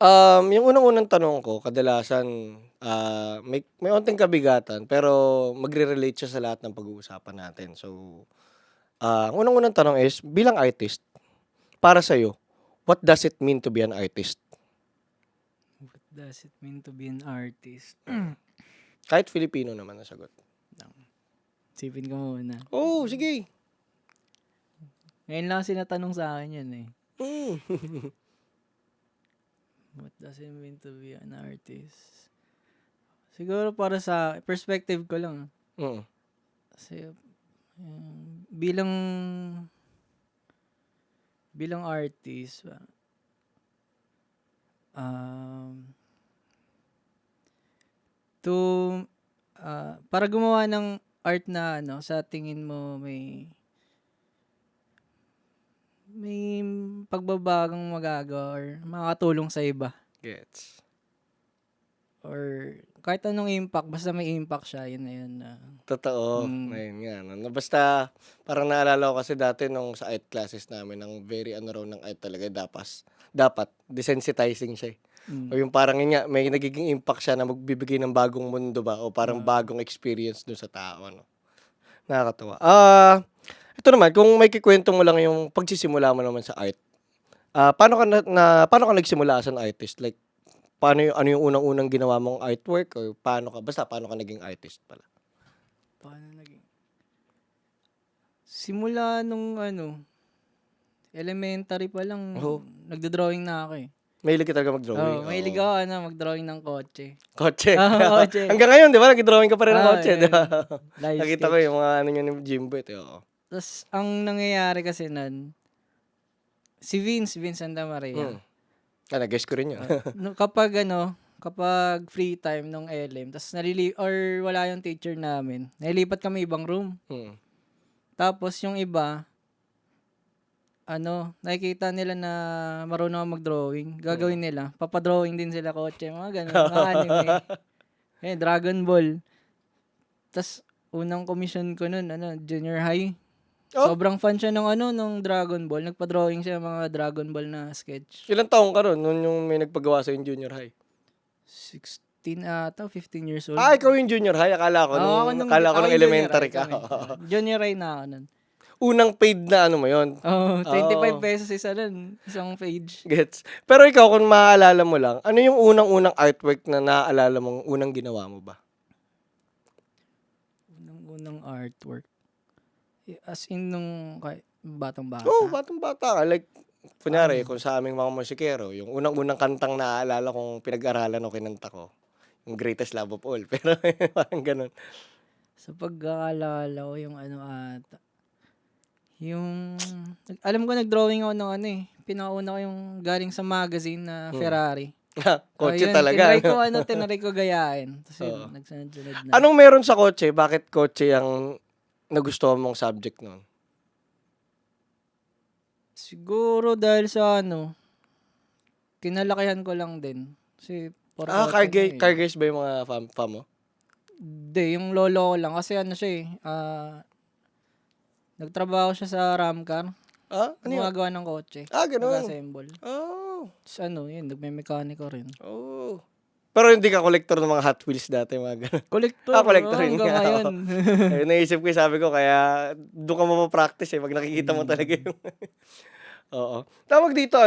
Yung unang-unang tanong ko kadalasan, may onting kabigatan pero magre-relate siya sa lahat ng pag-uusapan natin. So, ang unang-unang tanong is, bilang artist, para sa'yo, what does it mean to be an artist? What does it mean to be an artist? Kahit Filipino naman ang sagot. Sipin ko muna. Oo, sige. Ngayon lang kasi natanong sa akin yan eh. Hmm. What does it mean to be an artist? Siguro para sa perspective ko lang. Mm. Kasi bilang artist, to para gumawa ng art na sa tingin mo may pagbabagong magagawa or makakatulong sa iba Gets. or kahit anong impact, basta may impact siya, yun na yun. Totoo. Ayun nga, no? Basta, parang naalala ko kasi dati nung sa art classes namin, ang very raw ng art talaga, dapat desensitizing siya. O yung parang yun nga, may nagiging impact siya na magbibigay ng bagong mundo ba o parang bagong experience dun sa tao. No? Nakakatawa. Ito naman, kung may kikwento mo lang yung pagsisimula mo naman sa art, paano ka nagsimula as an artist? Like, ano yung unang-unang ginawa mong artwork or paano ka naging artist pala? Paano naging? Simula nung elementary pa lang, nagdo-drawing na ako eh. Mahilig ka talaga mag-drawing? Mahilig ako mag-drawing ng kotse. Kotse? Kotse. Hanggang ngayon, di ba? Nag-drawing ka pa rin ng kotse, di ba? Live Nakita ko yung mga ni Jimbo ito. Tapos, ang nangyayari kasi nun, si Vince Santa Maria. Nag-guess ko rin yun. Kapag free time nung LM, tapos or wala yung teacher namin, nalilipat kami ibang room. Tapos yung iba, nakikita nila na marunong ako mag-drawing, gagawin nila, papadrawing din sila kotse, mga ganun, mga anime. Dragon Ball. Tapos, unang commission ko nun, junior high. Sobrang fan siya ng Dragon Ball. Nagpa-drawing siya mga Dragon Ball na sketch. Ilang taong ka ron nung yung may nagpagawa sa yung junior high? 16 ata, 15 years old. Ikaw yung junior high? Akala ko nung elementary ka. Junior high na ako nun. Unang paid na mo yun? 25 pesos isa nun, isang page. Gets. Pero ikaw, kung maaalala mo lang, ano yung unang-unang artwork na naaalala mong unang ginawa mo ba? Unang artwork? As in nung batang-bata? Batang-bata ka. Like, kunyari, kung sa aming mga musikero, yung unang-unang kantang naaalala kong pinag-aralan o kinanta ko, yung Greatest Love of All. Pero parang ganun. Sa pag-aalala ko, yung alam ko nagdrawing ako ng pinakauna ko yung galing sa magazine na Ferrari. Kotse talaga. Tinry ko gayahin. Tapos nagsunod-sunod na. Anong meron sa kotse? Bakit kotse ang nagustuhan mong subject nun? Siguro dahil sa kinalakihan ko lang din. Kasi car guys ba yung mga fam mo? Hindi, yung lolo ko lang. Kasi nagtrabaho siya sa Ramcar. Ano yun? Gumagawa ng kotse. Ganun. Nag-assemble. Tapos nagme-mekaniko rin. Pero hindi ka collector ng mga Hot Wheels dati, mga ganun. Collector. Collector rin hanggang nga. ngayon. Naisip ko, sabi ko, kaya doon ka mapapractice pag nakikita mo talaga yung... Oo. Tawag dito,